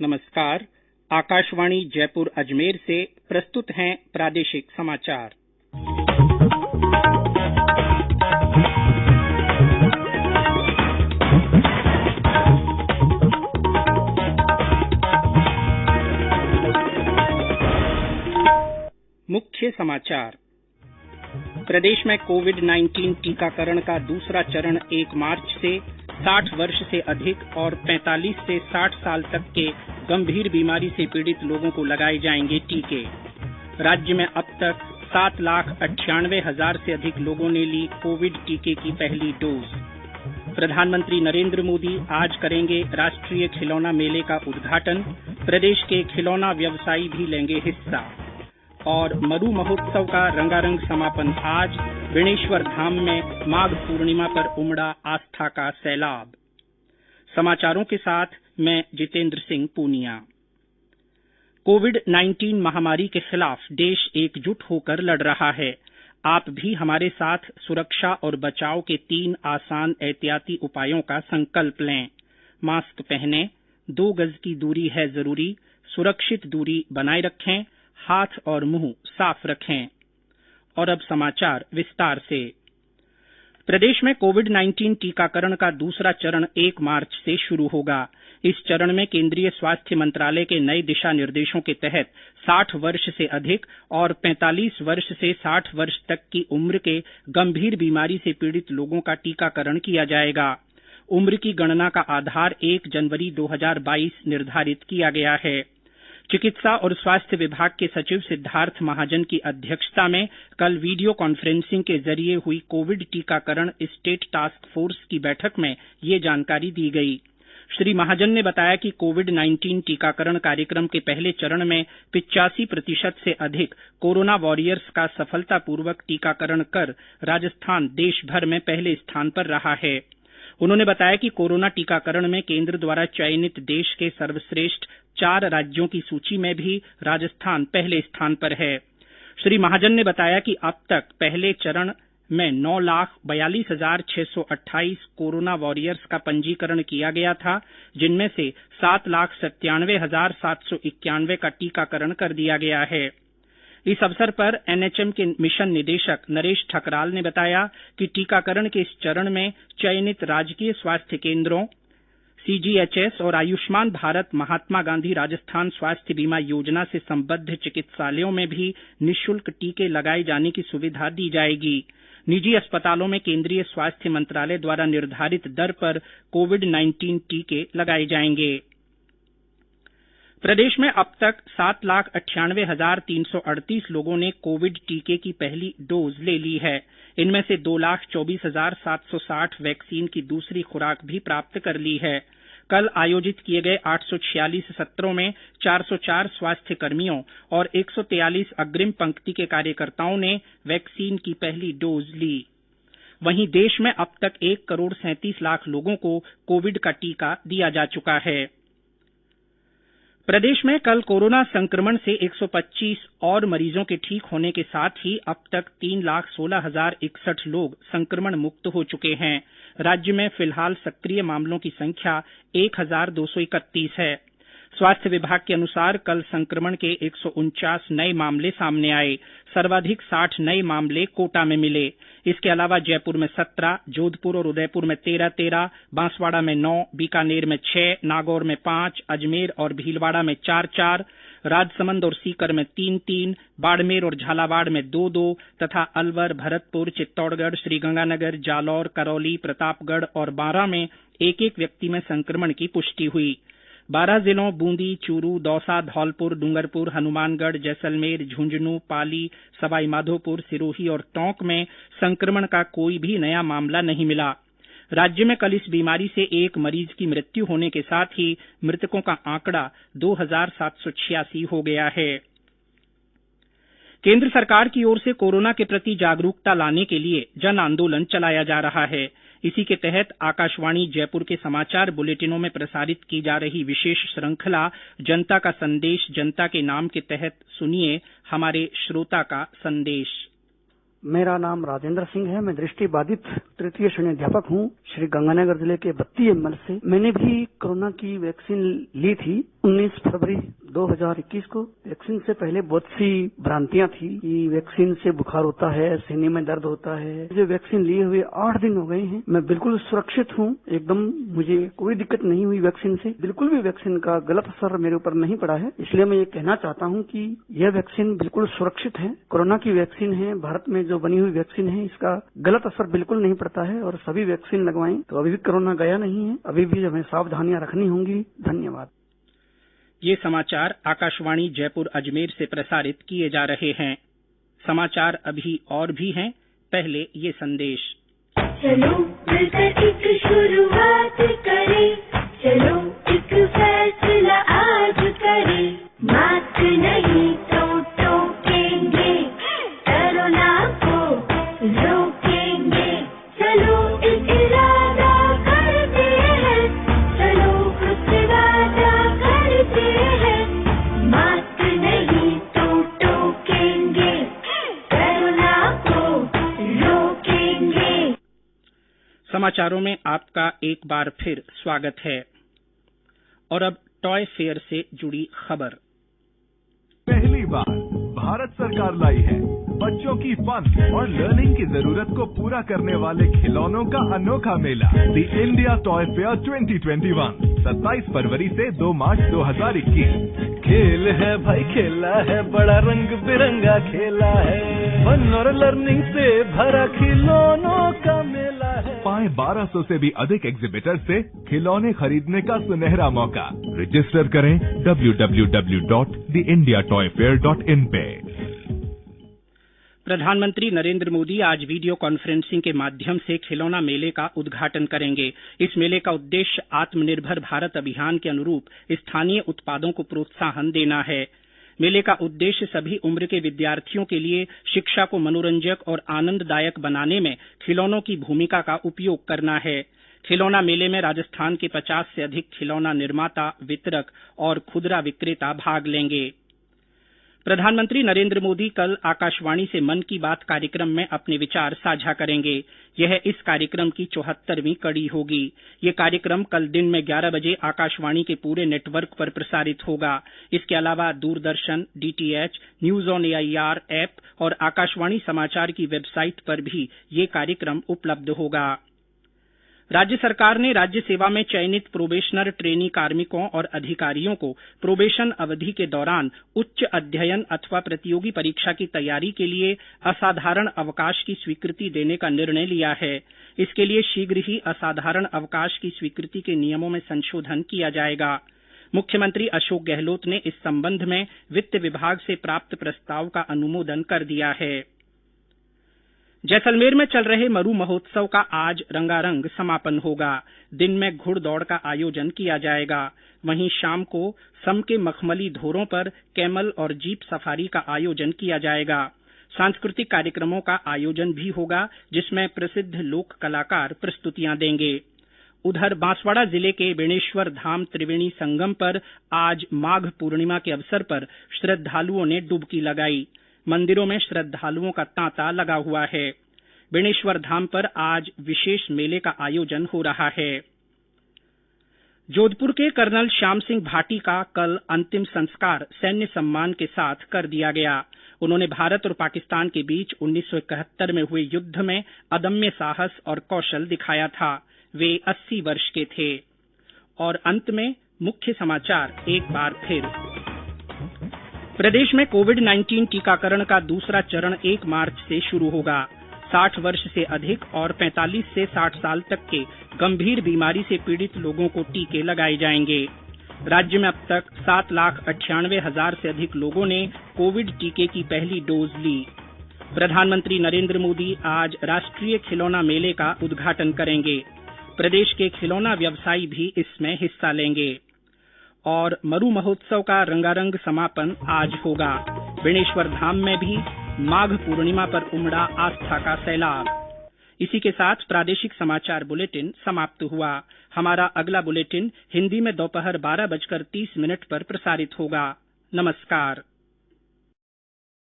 नमस्कार। आकाशवाणी जयपुर अजमेर से प्रस्तुत हैं प्रादेशिक समाचार। मुख्य समाचार। प्रदेश में कोविड-19 टीकाकरण का दूसरा चरण 1 मार्च से 60 वर्ष से अधिक और 45 से 60 साल तक के गंभीर बीमारी से पीड़ित लोगों को लगाए जाएंगे टीके। राज्य में अब तक 7,98,000 से अधिक लोगों ने ली कोविड टीके की पहली डोज। प्रधानमंत्री नरेंद्र मोदी आज करेंगे राष्ट्रीय खिलौना मेले का उद्घाटन। प्रदेश के खिलौना व्यवसायी भी लेंगे हिस्सा। और मरु महोत्सव का रंगारंग समापन आज। बेणेश्वर धाम में माघ पूर्णिमा पर उमड़ा आस्था का सैलाब। समाचारों के साथ मैं जितेंद्र सिंह पूनिया। कोविड-19 महामारी के खिलाफ देश एकजुट होकर लड़ रहा है। आप भी हमारे साथ सुरक्षा और बचाव के 3 आसान एहतियाती उपायों का संकल्प लें। मास्क पहनें, 2 गज की दूरी है जरूरी, सुरक्षित दूरी बनाए रखें, हाथ और मुंह साफ रखें। और अब समाचार विस्तार से। प्रदेश में कोविड-19 टीकाकरण का दूसरा चरण 1 मार्च से शुरू होगा। इस चरण में केंद्रीय स्वास्थ्य मंत्रालय के नए दिशा निर्देशों के तहत 60 वर्ष से अधिक और 45 वर्ष से 60 वर्ष तक की उम्र के गंभीर बीमारी से पीड़ित लोगों का टीकाकरण किया जाएगा। उम्र की गणना का आधार 1 जनवरी 2022 निर्धारित किया गया है। चिकित्सा और स्वास्थ्य विभाग के सचिव सिद्धार्थ महाजन की अध्यक्षता में कल वीडियो कॉन्फ्रेंसिंग के जरिए हुई कोविड टीकाकरण स्टेट टास्क फोर्स की बैठक में ये जानकारी दी गई। श्री महाजन ने बताया कि कोविड-19 टीकाकरण कार्यक्रम के पहले चरण में 85% से अधिक कोरोना वॉरियर्स का सफलतापूर्वक टीकाकरण कर राजस्थान देश भर में पहले स्थान पर रहा है। उन्होंने बताया कि कोरोना टीकाकरण में केंद्र द्वारा चयनित देश के सर्वश्रेष्ठ 4 राज्यों की सूची में भी राजस्थान पहले स्थान पर है। श्री महाजन ने बताया कि अब तक पहले चरण में 9,42,628 कोरोना वॉरियर्स का पंजीकरण किया गया था, जिनमें से 7,97,791 का टीकाकरण कर दिया गया है। इस अवसर पर एनएचएम के मिशन निदेशक नरेश ठकराल ने बताया कि टीकाकरण के इस चरण में चयनित राजकीय स्वास्थ्य केंद्रों, सीजीएचएस और आयुष्मान भारत महात्मा गांधी राजस्थान स्वास्थ्य बीमा योजना से संबद्ध चिकित्सालयों में भी निःशुल्क टीके लगाए जाने की सुविधा दी जाएगी। निजी अस्पतालों में केंद्रीय स्वास्थ्य मंत्रालय द्वारा निर्धारित दर पर कोविड-19 टीके लगाए जाएंगे। प्रदेश में अब तक 7,98,338 लोगों ने कोविड टीके की पहली डोज ले ली है। इनमें से 2,24,760 वैक्सीन की दूसरी खुराक भी प्राप्त कर ली है। कल आयोजित किए गए 846 सत्रों में 404 स्वास्थ्य कर्मियों और 143 अग्रिम पंक्ति के कार्यकर्ताओं ने वैक्सीन की पहली डोज ली। वहीं देश में अब तक 1,37,00,000 लोगों को कोविड का टीका दिया जा चुका है। प्रदेश में कल कोरोना संक्रमण से 125 और मरीजों के ठीक होने के साथ ही अब तक 3,16,061 लोग संक्रमण मुक्त हो चुके हैं। राज्य में फिलहाल सक्रिय मामलों की संख्या 1,231 है। स्वास्थ्य विभाग के अनुसार कल संक्रमण के 149 नए मामले सामने आए। सर्वाधिक 60 नए मामले कोटा में मिले। इसके अलावा जयपुर में 17, जोधपुर और उदयपुर में 13-13, बांसवाड़ा में 9, बीकानेर में 6, नागौर में 5, अजमेर और भीलवाड़ा में 4-4, राजसमंद और सीकर में 3-3, बाड़मेर और झालावाड़ में 2-2 तथा अलवर, भरतपुर, चित्तौड़गढ़, श्रीगंगानगर, जालौर, करौली, प्रतापगढ़ और बारां में एक-एक व्यक्ति में संक्रमण की पुष्टि हुई। 12 जिलों बूंदी, चूरू, दौसा, धौलपुर, डूंगरपुर, हनुमानगढ़, जैसलमेर, झुंझुनू, पाली, सवाईमाधोपुर, सिरोही और टोंक में संक्रमण का कोई भी नया मामला नहीं मिला। राज्य में कल इस बीमारी से एक मरीज की मृत्यु होने के साथ ही मृतकों का आंकड़ा 2,786 हो गया है। केंद्र सरकार की ओर से कोरोना के प्रति जागरूकता लाने के लिए जन आंदोलन चलाया जा रहा है। इसी के तहत आकाशवाणी जयपुर के समाचार बुलेटिनों में प्रसारित की जा रही विशेष श्रृंखला जनता का संदेश जनता के नाम के तहत सुनिए हमारे श्रोता का संदेश। मेरा नाम राजेंद्र सिंह है। मैं दृष्टि बाधित तृतीय श्रेणी अध्यापक हूँ श्री गंगानगर जिले के बत्ती एमएल से। मैंने भी कोरोना की वैक्सीन ली थी 19 फरवरी 2021 को। वैक्सीन से पहले बहुत सी भ्रांतियां थी कि वैक्सीन से बुखार होता है, सीने में दर्द होता है। जो वैक्सीन लिए हुए 8 दिन हो गए हैं, मैं बिल्कुल सुरक्षित हूँ। एकदम मुझे कोई दिक्कत नहीं हुई वैक्सीन से। बिल्कुल भी वैक्सीन का गलत असर मेरे ऊपर नहीं पड़ा है। इसलिए मैं ये कहना चाहता हूँ कि यह वैक्सीन बिल्कुल सुरक्षित है। कोरोना की वैक्सीन है, भारत में जो बनी हुई वैक्सीन है, इसका गलत असर बिल्कुल नहीं पड़ता है और सभी वैक्सीन लगवाएं। तो अभी भी कोरोना गया नहीं है, अभी भी हमें सावधानियां रखनी होंगी। धन्यवाद। ये समाचार आकाशवाणी जयपुर अजमेर से प्रसारित किए जा रहे हैं। समाचार अभी और भी हैं, पहले ये संदेश। चलो मिलकर एक शुरुआत करें, चलो एक फैसला आज करें, मास्क नहीं तो टोकेंगे, कोरोना को रोकेंगे। चलो एक इरादा करते हैं, चलो कुछ वादा करते हैं, मास्क नहीं तो टोकेंगे, कोरोना को रोकेंगे। समाचारों में आपका एक बार फिर स्वागत है। और अब टॉय फेयर से जुड़ी खबर। पहली बार भारत सरकार लाई है बच्चों की फन और लर्निंग की जरूरत को पूरा करने वाले खिलौनों का अनोखा मेला द इंडिया टॉय फेयर 2021 27 फरवरी से 2 मार्च 2021। खेल है भाई, खेला है, बड़ा रंग बिरंगा खेला है, फन और लर्निंग से भरा खिलौनों का मेला है। पाए 1200 से भी अधिक एग्जिबिटर से खिलौने खरीदने का सुनहरा मौका। रजिस्टर करें www.theindiatoyfair.in पे। प्रधानमंत्री नरेंद्र मोदी आज वीडियो कॉन्फ्रेंसिंग के माध्यम से खिलौना मेले का उद्घाटन करेंगे। इस मेले का उद्देश्य आत्मनिर्भर भारत अभियान के अनुरूप स्थानीय उत्पादों को प्रोत्साहन देना है। मेले का उद्देश्य सभी उम्र के विद्यार्थियों के लिए शिक्षा को मनोरंजक और आनंददायक बनाने में खिलौनों की भूमिका का उपयोग करना है। खिलौना मेले में राजस्थान के 50 से अधिक खिलौना निर्माता, वितरक और खुदरा विक्रेता भाग लेंगे। प्रधानमंत्री नरेंद्र मोदी कल आकाशवाणी से मन की बात कार्यक्रम में अपने विचार साझा करेंगे। यह इस कार्यक्रम की 74वीं कड़ी होगी। ये कार्यक्रम कल दिन में 11 बजे आकाशवाणी के पूरे नेटवर्क पर प्रसारित होगा। इसके अलावा Doordarshan, DTH, news on AIR app और आकाशवाणी समाचार की वेबसाइट पर भी ये कार्यक्रम उपलब्ध होगा। राज्य सरकार ने राज्य सेवा में चयनित प्रोबेशनर ट्रेनी कार्मिकों और अधिकारियों को प्रोबेशन अवधि के दौरान उच्च अध्ययन अथवा प्रतियोगी परीक्षा की तैयारी के लिए असाधारण अवकाश की स्वीकृति देने का निर्णय लिया है। इसके लिए शीघ्र ही असाधारण अवकाश की स्वीकृति के नियमों में संशोधन किया जाएगा। मुख्यमंत्री अशोक गहलोत ने इस संबंध में वित्त विभाग से प्राप्त प्रस्ताव का अनुमोदन कर दिया है। जैसलमेर में चल रहे मरु महोत्सव का आज रंगारंग समापन होगा। दिन में घुड़दौड़ का आयोजन किया जाएगा। वहीं शाम को सम के मखमली धोरों पर कैमल और जीप सफारी का आयोजन किया जाएगा। सांस्कृतिक कार्यक्रमों का आयोजन भी होगा, जिसमें प्रसिद्ध लोक कलाकार प्रस्तुतियां देंगे। उधर बांसवाड़ा जिले के बेणेश्वर धाम त्रिवेणी संगम पर आज माघ पूर्णिमा के अवसर पर श्रद्धालुओं ने डुबकी लगाई। मंदिरों में श्रद्धालुओं का तांता लगा हुआ है। बेणेश्वर धाम पर आज विशेष मेले का आयोजन हो रहा है। जोधपुर के कर्नल श्याम सिंह भाटी का कल अंतिम संस्कार सैन्य सम्मान के साथ कर दिया गया। उन्होंने भारत और पाकिस्तान के बीच 1971 में हुए युद्ध में अदम्य साहस और कौशल दिखाया था। वे 80 वर्ष के थे। और अंत में मुख्य समाचार एक बार फिर। प्रदेश में कोविड-19 टीकाकरण का दूसरा चरण 1 मार्च से शुरू होगा। 60 वर्ष से अधिक और 45 से 60 साल तक के गंभीर बीमारी से पीड़ित लोगों को टीके लगाए जाएंगे। राज्य में अब तक 7,98,000 से अधिक लोगों ने कोविड टीके की पहली डोज ली। प्रधानमंत्री नरेंद्र मोदी आज राष्ट्रीय खिलौना मेले का उद्घाटन करेंगे। प्रदेश के खिलौना व्यवसायी भी इसमें हिस्सा लेंगे। और मरु महोत्सव का रंगारंग समापन आज होगा। बेणेश्वर धाम में भी माघ पूर्णिमा पर उमड़ा आस्था का सैलाब। इसी के साथ प्रादेशिक समाचार बुलेटिन समाप्त हुआ। हमारा अगला बुलेटिन हिंदी में दोपहर 12:30 पर प्रसारित होगा। नमस्कार।